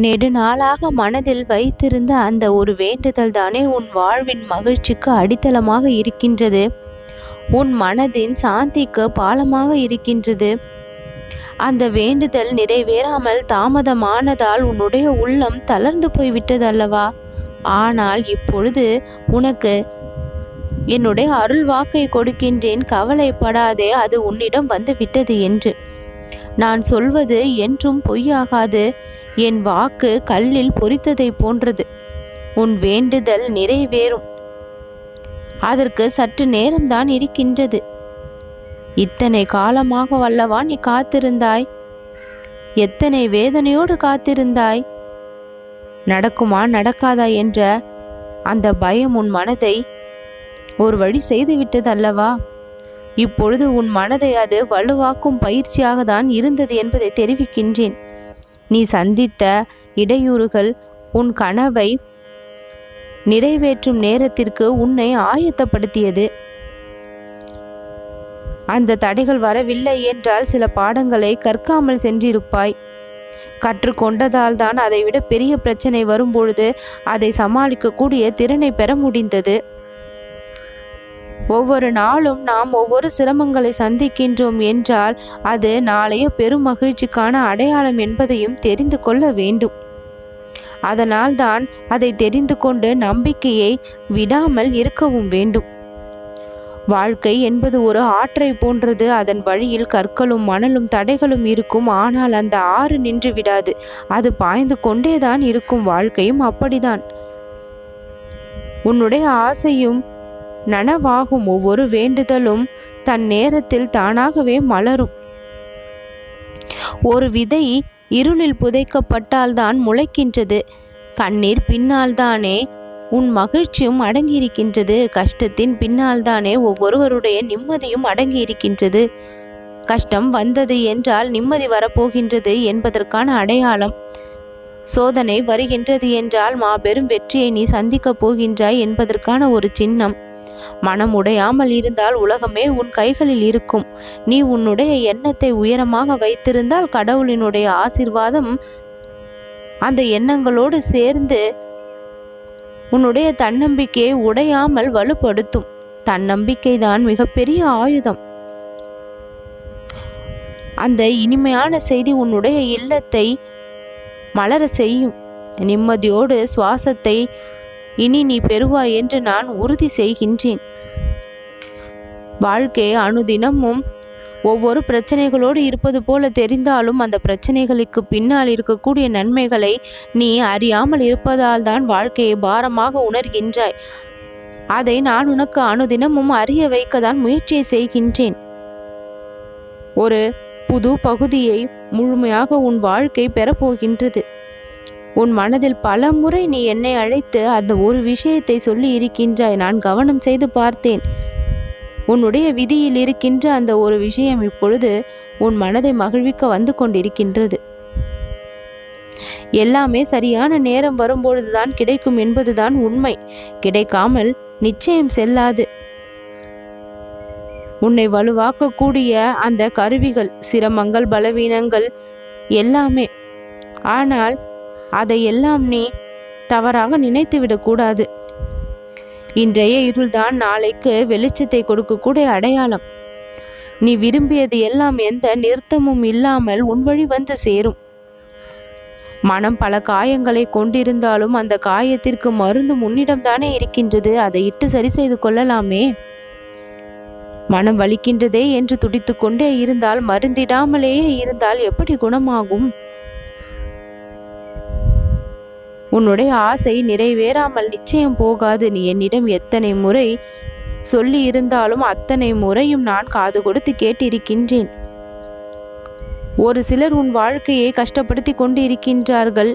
நெடுநாளாக மனதில் வைத்திருந்த அந்த ஒரு வேண்டுதல் தானே உன் வாழ்வின் மகிழ்ச்சிக்கு அடித்தளமாக இருக்கின்றது. உன் மனதின் சாந்திக்கு பாலமாக இருக்கின்றது. அந்த வேண்டுதல் நிறைவேறாமல் தாமதமானதால் உன்னுடைய உள்ளம் தளர்ந்து போய்விட்டது அல்லவா? ஆனால் இப்பொழுது உனக்கு என்னுடைய அருள் வாக்கை கொடுக்கின்றேன், கவலைப்படாதே, அது உன்னிடம் வந்து விட்டது என்று. நான் சொல்வது என்றும் பொய்யாகாது. என் வாக்கு கல்லில் பொறித்ததை போன்றது. உன் வேண்டுதல் நிறைவேறும். அதற்கு சற்று நேரம்தான் இருக்கின்றது. இத்தனை காலமாக வல்லவா நீ காத்திருந்தாய்? எத்தனை வேதனையோடு காத்திருந்தாய்? நடக்குமா நடக்காதா என்ற அந்த பயம் உன் மனதை ஒரு வழி செய்துவிட்டது அல்லவா? இப்பொழுது உன் மனதை அது வலுவாக்கும் பயிற்சியாக தான் இருந்தது என்பதை தெரிவிக்கின்றேன். நீ சந்தித்த இடையூறுகள் உன் கனவை நிறைவேற்றும் நேரத்திற்கு உன்னை ஆயத்தப்படுத்தியது. அந்த தடைகள் வரவில்லை என்றால் சில பாடங்களை கற்காமல் சென்றிருப்பாய். கற்றுக்கொண்டதால் தான் அதைவிட பெரிய பிரச்சனை வரும்பொழுது அதை சமாளிக்கக்கூடிய திறனை பெற முடிந்தது. ஒவ்வொரு நாளும் நாம் ஒவ்வொரு சிரமங்களை சந்திக்கின்றோம் என்றால் அது நாளைய பெரும் மகிழ்ச்சிக்கான அடையாளம் என்பதையும் தெரிந்து கொள்ள வேண்டும். அதனால் தான் அதை தெரிந்து கொண்டு நம்பிக்கையை விடாமல் இருக்கவும் வேண்டும். வாழ்க்கை என்பது ஒரு ஆற்றை போன்றது. அதன் வழியில் கற்களும் மணலும் தடைகளும் இருக்கும். ஆனால் அந்த ஆறு நின்று விடாது, அது பாய்ந்து கொண்டேதான் இருக்கும். வாழ்க்கையும் அப்படிதான். உன்னுடைய ஆசையும் நனவாகும். ஒவ்வொரு வேண்டுதலும் தன் நேரத்தில் தானாகவே மலரும். ஒரு விதை இருளில் புதைக்கப்பட்டால் தான் முளைக்கின்றது. கண்ணீர் பின்னால் தானே உன் மகிழ்ச்சியும் அடங்கியிருக்கின்றது. கஷ்டத்தின் பின்னால் தானே ஒவ்வொருவருடைய நிம்மதியும் அடங்கியிருக்கின்றது. கஷ்டம் வந்தது என்றால் நிம்மதி வரப்போகின்றது என்பதற்கான அடையாளம். சோதனை வருகின்றது என்றால் மாபெரும் வெற்றியை நீ சந்திக்கப் போகின்றாய் என்பதற்கான ஒரு சின்னம். மனம் உடையாமல் இருந்தால் உலகமே உன் கைகளில் இருக்கும். நீ உன்னுடைய எண்ணத்தை உயரமாக வைத்திருந்தால் கடவுளினுடைய ஆசீர்வாதம் அந்த எண்ணங்களோடு சேர்ந்து உன்னுடைய தன்னம்பிக்கையை உடையாமல் வலுப்படுத்தும். தன்னம்பிக்கை தான் மிகப்பெரிய ஆயுதம். அந்த இனிமையான செய்தி உன்னுடைய இல்லத்தை மலர செய்யும். நிம்மதியோடு சுவாசத்தை இனி நீ பெறுவாய் என்று நான் உறுதி செய்கின்றேன். வாழ்க்கை அனுதினமும் ஒவ்வொரு பிரச்சனைகளோடு இருப்பது போல தெரிந்தாலும் அந்த பிரச்சனைகளுக்கு பின்னால் இருக்கக்கூடிய நன்மைகளை நீ அறியாமல் இருப்பதால் தான் வாழ்க்கையை பாரமாக உணர்கின்றாய். அதை நான் உனக்கு அனுதினமும் அறிய வைக்கத்தான் முயற்சியை செய்கின்றேன். ஒரு புது பகுதியை முழுமையாக உன் வாழ்க்கை பெறப்போகின்றது. உன் மனதில் பல முறை நீ என்னை அழைத்து அந்த ஒரு விஷயத்தை சொல்லி இருக்கின்றாய். நான் கவனம் செய்து பார்த்தேன். உன்னுடைய விதியில் இருக்கின்ற அந்த ஒரு விஷயம் இப்பொழுது உன் மனதை மகிழ்விக்க வந்து கொண்டிருக்கின்றது. எல்லாமே சரியான நேரம் வரும்பொழுதுதான் கிடைக்கும் என்பதுதான் உண்மை. கிடைக்காமல் நிச்சயம் செல்லாது. உன்னை வலுவாக்கக்கூடிய அந்த கருவிகள், சிரமங்கள், பலவீனங்கள் எல்லாமே. ஆனால் அதையெல்லாம் நீ தவறாக நினைத்துவிடக்கூடாது. இன்றைய இருள்தான் நாளைக்கு வெளிச்சத்தை கொடுக்கக்கூடிய அடையாளம். நீ விரும்பியது எல்லாம் எந்த நிறுத்தமும் இல்லாமல் உன் வழி வந்து சேரும். மனம் பல காயங்களை கொண்டிருந்தாலும் அந்த காயத்திற்கு மருந்து உன்னிடம்தானே இருக்கின்றது. அதை இட்டு சரி செய்து கொள்ளலாமே. மனம் வலிக்கின்றதே என்று துடித்து கொண்டே இருந்தால், மருந்திடாமலேயே இருந்தால் எப்படி குணமாகும்? உன்னுடைய ஆசை நிறைவேறாமல் நிச்சயம் போகாது. நீ என்னிடம் எத்தனை முறை சொல்லி இருந்தாலும் அத்தனை முறையும் நான் காது கொடுத்து கேட்டிருக்கின்றேன். ஒரு சிலர் உன் வாழ்க்கையை கஷ்டப்படுத்தி கொண்டு இருக்கின்றார்கள்,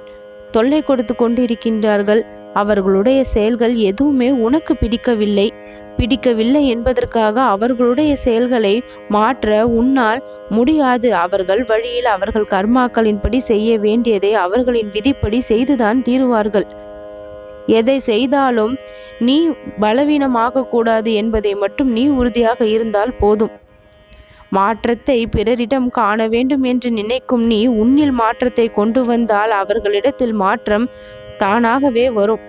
தொல்லை கொடுத்து கொண்டு இருக்கின்றார்கள். அவர்களுடைய செயல்கள் எதுவுமே உனக்கு பிடிக்கவில்லை என்பதற்காக அவர்களுடைய செயல்களை மாற்ற உன்னால் முடியாது. அவர்கள் வழியில் அவர்கள் கர்மாக்களின்படி செய்ய வேண்டியதை அவர்களின் விதிப்படி செய்துதான் தீருவார்கள். எதை செய்தாலும் நீ பலவீனமாக கூடாது என்பதை மட்டும் நீ உறுதியாக இருந்தால் போதும். மாற்றத்தை பிறரிடம் காண வேண்டும் என்று நினைக்கும் நீ உன்னில் மாற்றத்தை கொண்டு வந்தால் அவர்களிடத்தில் மாற்றம் தானாகவே வரும்.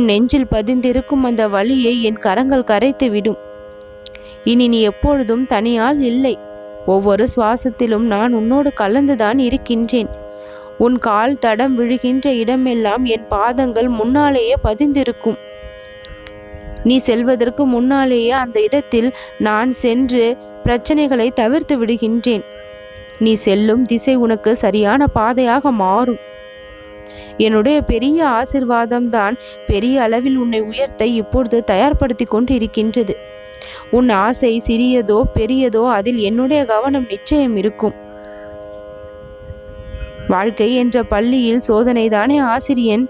நெஞ்சில் பதிந்திருக்கும் அந்த வலியை என் கரங்கள் கரைத்து விடும். இனி நீ எப்பொழுதும் தனியால் இல்லை. ஒவ்வொரு சுவாசத்திலும் நான் உன்னோடு கலந்துதான் இருக்கின்றேன். உன் கால் தடம் விழுகின்ற இடமெல்லாம் என் பாதங்கள் முன்னாலேயே பதிந்திருக்கும். நீ செல்வதற்கு முன்னாலேயே அந்த இடத்தில் நான் சென்று பிரச்சனைகளை தவிர்த்து விடுகின்றேன். நீ செல்லும் திசை உனக்கு சரியான பாதையாக மாறும். என்னுடைய பெரிய ஆசிர்வாதம்தான் பெரிய அளவில் உன்னை உயர்த்த இப்பொழுது தயார்படுத்தி கொண்டு இருக்கின்றது. உன் ஆசை சிறியதோ பெரியதோ அதில் என்னுடைய கவனம் நிச்சயம் இருக்கும். வாழ்க்கை என்ற பள்ளியில் சோதனைதானே ஆசிரியன்.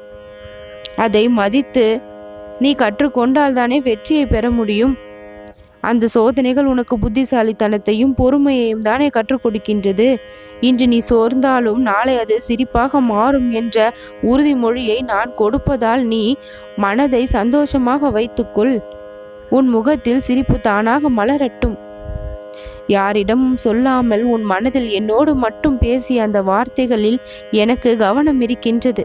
அதை மதித்து நீ கற்றுக்கொண்டால் தானே வெற்றியை பெற முடியும். அந்த சோதனைகள் உனக்கு புத்திசாலித்தனத்தையும் பொறுமையையும் தானே கற்றுக் கொடுக்கின்றது. இன்று நீ சோர்ந்தாலும் நாளை அது சிரிப்பாக மாறும் என்ற உறுதிமொழியை நான் கொடுப்பதால் நீ மனதை சந்தோஷமாக வைத்துக்கொள். உன் முகத்தில் சிரிப்பு தானாக மலரட்டும். யாரிடமும் சொல்லாமல் உன் மனதில் என்னோடு மட்டும் பேசிய அந்த வார்த்தைகளில் எனக்கு கவனம் இருக்கின்றது.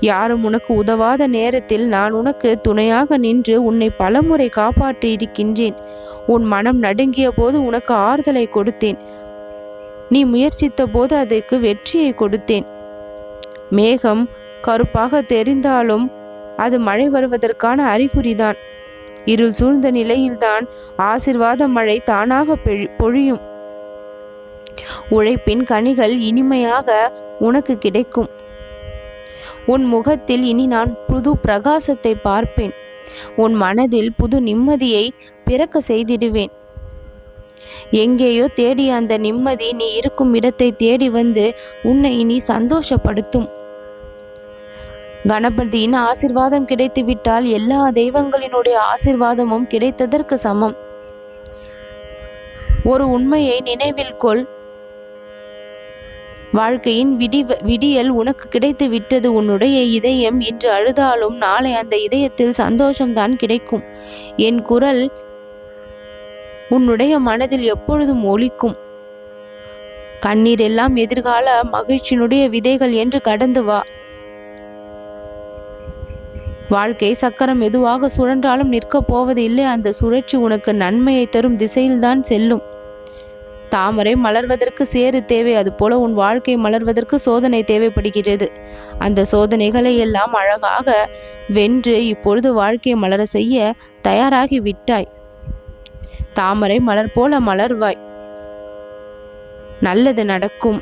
யாரும் உனக்கு உதவாத நேரத்தில் நான் உனக்கு துணையாக நின்று உன்னை பலமுறை காப்பாற்றி இருக்கின்றேன். உன் மனம் நடுங்கிய போது உனக்கு ஆறுதலை கொடுத்தேன். நீ முயற்சித்த போது அதற்கு வெற்றியை கொடுத்தேன். மேகம் கருப்பாக தெரிந்தாலும் அது மழை வருவதற்கான அறிகுறிதான். இருள் சூழ்ந்த நிலையில்தான் ஆசிர்வாத மழை தானாக பொழியும். உழைப்பின் கனிகள் இனிமையாக உனக்கு கிடைக்கும். உன் முகத்தில் இனி நான் புது பிரகாசத்தை பார்ப்பேன். உன் மனதில் புது நிம்மதியை பிறக்க செய்திடுவேன். எங்கேயோ தேடிய அந்த நிம்மதி நீ இருக்கும் இடத்தை தேடி வந்து உன்னை இனி சந்தோஷப்படுத்தும். கணபதியின் ஆசிர்வாதம் கிடைத்துவிட்டால் எல்லா தெய்வங்களினுடைய ஆசிர்வாதமும் கிடைத்ததற்கு சமம். ஒரு உண்மையை நினைவில் கொள். வாழ்க்கையின் விடியல் உனக்கு கிடைத்து விட்டது. உன்னுடைய இதயம் இன்று அழுதாலும் நாளை அந்த இதயத்தில் சந்தோஷம்தான் கிடைக்கும். என் குரல் உன்னுடைய மனதில் எப்பொழுதும் ஒலிக்கும். கண்ணீர் எல்லாம் எதிர்கால மகிழ்ச்சியினுடைய விதைகள் என்று கடந்து வா. வாழ்க்கை சக்கரம் எதுவாக சுழன்றாலும் நிற்கப் போவது இல்லை. அந்த சுழற்சி உனக்கு நன்மையை தரும் திசையில்தான் செல்லும். தாமரை மலர்வதற்கு சேறு தேவை, அதுபோல உன் வாழ்க்கை மலர்வதற்கு சோதனை தேவைப்படுகிறது. அந்த சோதனைகளை எல்லாம் அழகாக வென்று இப்பொழுது வாழ்க்கையை மலர செய்ய தயாராகி விட்டாய். தாமரை மலர் போல மலர்வாய். நல்லது நடக்கும்.